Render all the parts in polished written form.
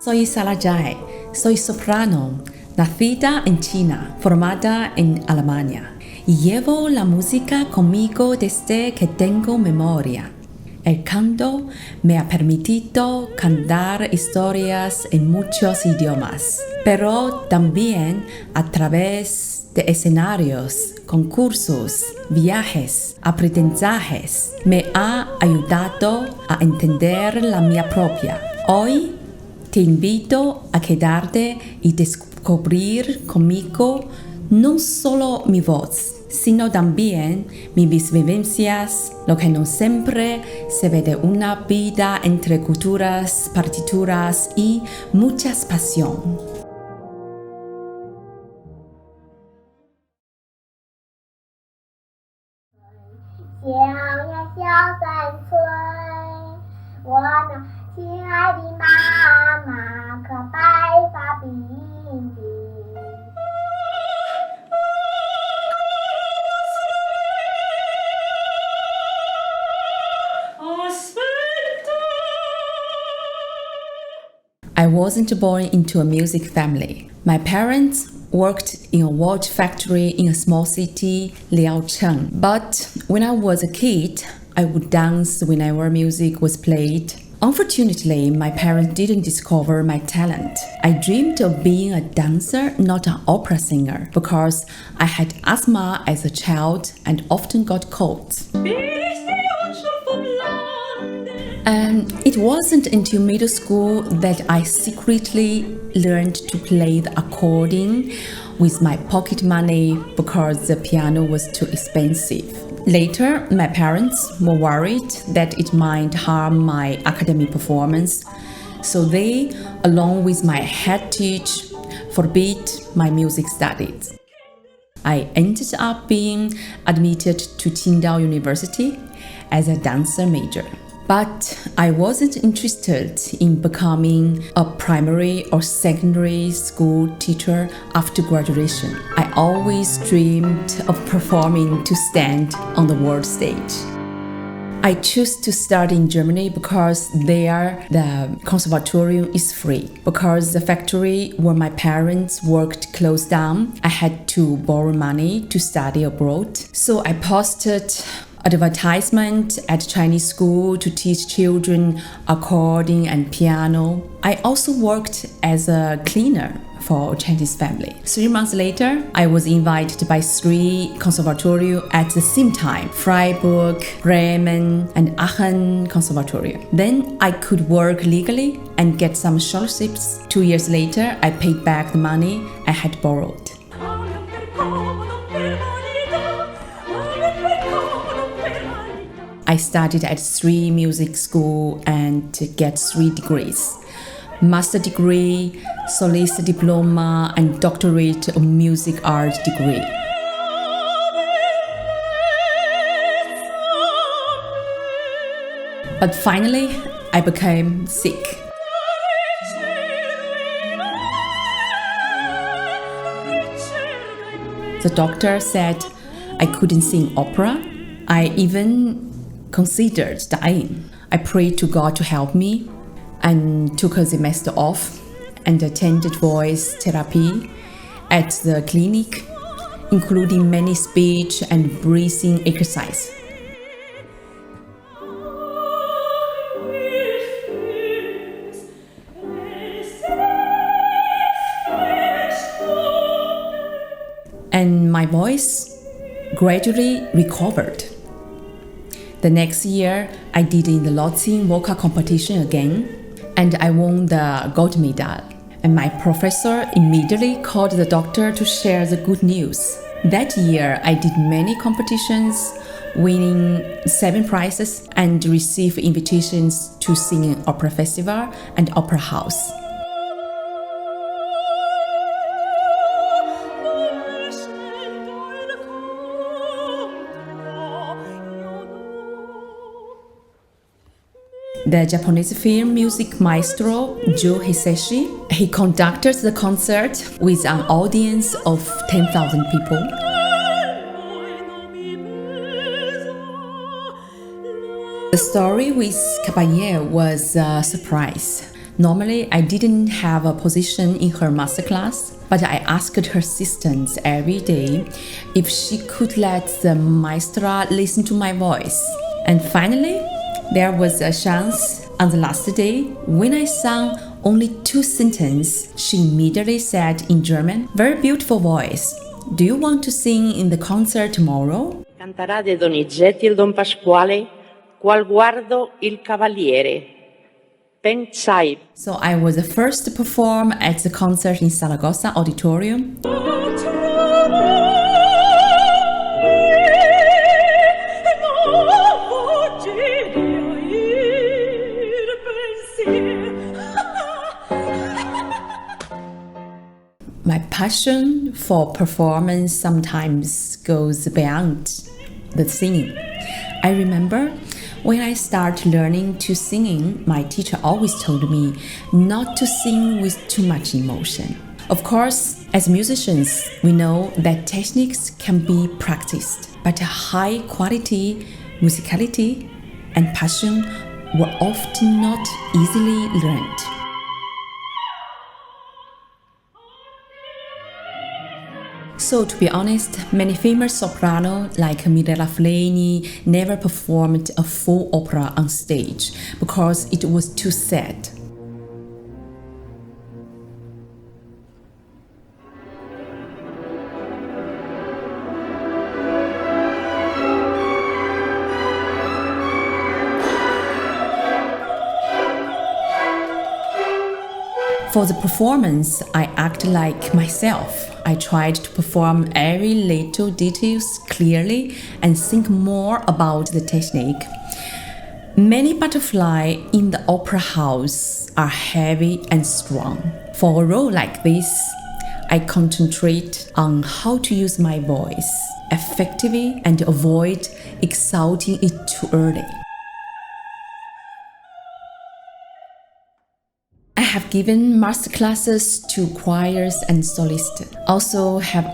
Soy Sarah Zhai, soy soprano, nacida en China, formada en Alemania. Y llevo la música conmigo desde que tengo memoria. El canto me ha permitido cantar historias en muchos idiomas, pero también a través de escenarios, concursos, viajes, aprendizajes, me ha ayudado a entender la mía propia. Hoy te invito a quedarte y descubrir conmigo no solo mi voz, sino también mis vivencias, lo que no siempre se ve de una vida entre culturas, partituras y mucha pasión. 小呀小山村，我那亲爱的妈妈可白发鬓鬓。I wasn't born into a music family. My parents worked in a watch factory in a small city, Liaocheng. But when I was a kid, I would dance whenever music was played. Unfortunately, my parents didn't discover my talent. I dreamed of being a dancer, not an opera singer, because I had asthma as a child and often got colds. And it wasn't until middle school that I secretly learned to play the accordion with my pocket money because the piano was too expensive. Later, my parents were worried that it might harm my academic performance, so they, along with my head teacher, forbid my music studies. I ended up being admitted to Qingdao University as a dancer major. But I wasn't interested in becoming a primary or secondary school teacher after graduation. I always dreamed of performing to stand on the world stage. I chose to study in Germany because there the conservatorium is free. Because the factory where my parents worked closed down, I had to borrow money to study abroad. So I posted advertisement at Chinese school to teach children accordion and piano. I also worked as a cleaner for a Chinese family. 3 months later, I was invited by 3 conservatorium at the same time, Freiburg, Bremen, and Aachen Conservatorium. Then I could work legally and get some scholarships. 2 years later, I paid back the money I had borrowed. I studied at 3 music school and get 3 degrees. Master degree, solist diploma, and doctorate of music art degree. But finally, I became sick. The doctor said I couldn't sing opera. I even considered dying. I prayed to God to help me and took a semester off and attended voice therapy at the clinic, including many speech and breathing exercise. And my voice gradually recovered. The next year, I did in the Lotsin vocal competition again, and I won the gold medal. And my professor immediately called the doctor to share the good news. That year, I did many competitions, winning 7 prizes and received invitations to sing in opera festival and opera house. The Japanese film music maestro Joe Hisaishi, he conducted the concert with an audience of 10,000 people. The story with Caballé was a surprise. Normally, I didn't have a position in her masterclass, but I asked her assistants every day if she could let the maestra listen to my voice. And finally, there was a chance on the last day when I sang only 2 sentences. She immediately said in German, "Very beautiful voice. Do you want to sing in the concert tomorrow?" Cantarà de Donizetti il Don Pasquale, qual guardo il Cavaliere. Pensai. So I was the first to perform at the concert in Saragossa Auditorium. My passion for performance sometimes goes beyond the singing. I remember when I started learning to singing, my teacher always told me not to sing with too much emotion. Of course, as musicians, we know that techniques can be practiced, but high quality musicality and passion were often not easily learned. So to be honest, many famous sopranos like Mirella Freni never performed a full opera on stage because it was too sad. For the performance, I acted like myself. I tried to perform every little details clearly and think more about the technique. Many butterflies in the opera house are heavy and strong. For a role like this, I concentrate on how to use my voice effectively and avoid exalting it too early. I have given masterclasses to choirs and solists. Have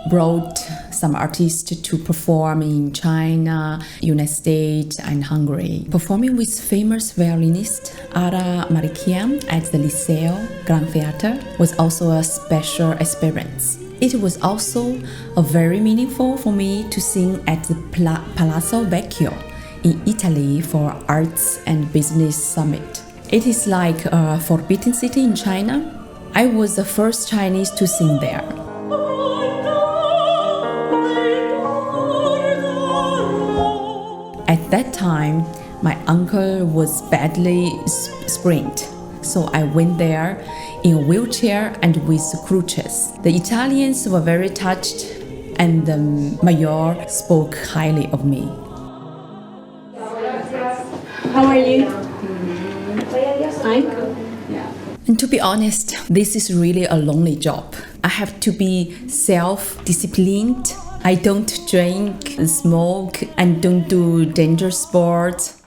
brought some artists to perform in China, United States, and Hungary. Performing with famous violinist Ara Marikian at the Liceo Grand Theatre was also a special experience. It was also very meaningful for me to sing at the Palazzo Vecchio in Italy for Arts and Business Summit. It is like a forbidden city in China. I was the first Chinese to sing there. At that time, my uncle was badly sprained, so I went there in a wheelchair and with crutches. The Italians were very touched, and the mayor spoke highly of me. How are you? And to be honest, this is really a lonely job. I have to be self-disciplined. I don't drink, smoke, and don't do dangerous sports.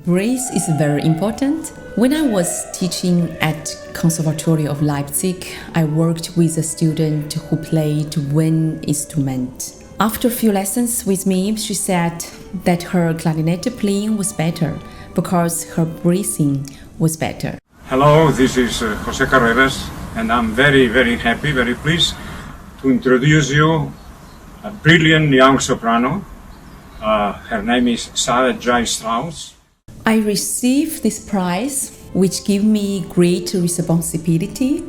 Grace is very important. When I was teaching at Conservatory of Leipzig, I worked with a student who played wind instrument. After a few lessons with me, she said that her clarinet playing was better because her breathing was better. Hello, this is Jose Carreras, and I'm very, very happy, very pleased to introduce you a brilliant young soprano. Her name is Sarah Zhai. I received this prize, which gave me great responsibility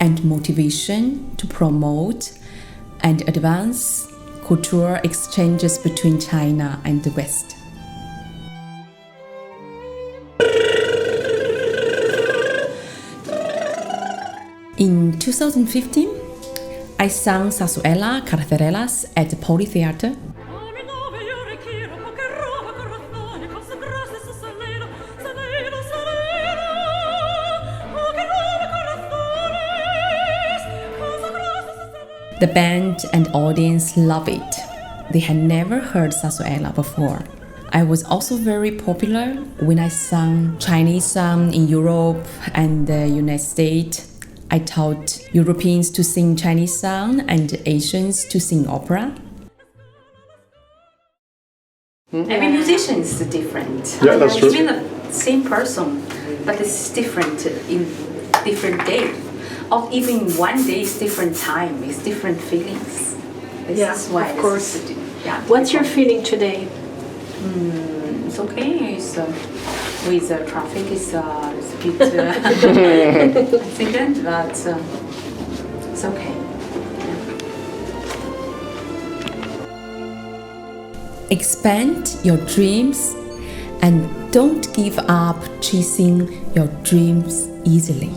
and motivation to promote and advance cultural exchanges between China and the West. In 2015, I sang Zarzuela Carcerelas at the Poli Theatre. The band and audience love it. They had never heard zarzuela before. I was also very popular when I sang Chinese song in Europe and the United States. I taught Europeans to sing Chinese song and Asians to sing opera. Every musician is different. Yeah, that's true. Even the same person, but it's different in different day. Or even one day is different time, it's different feelings. This is why of course. different. What's your feeling today? It's okay. It's, with the traffic, it's a bit accident, but it's okay. Expand your dreams and don't give up chasing your dreams easily.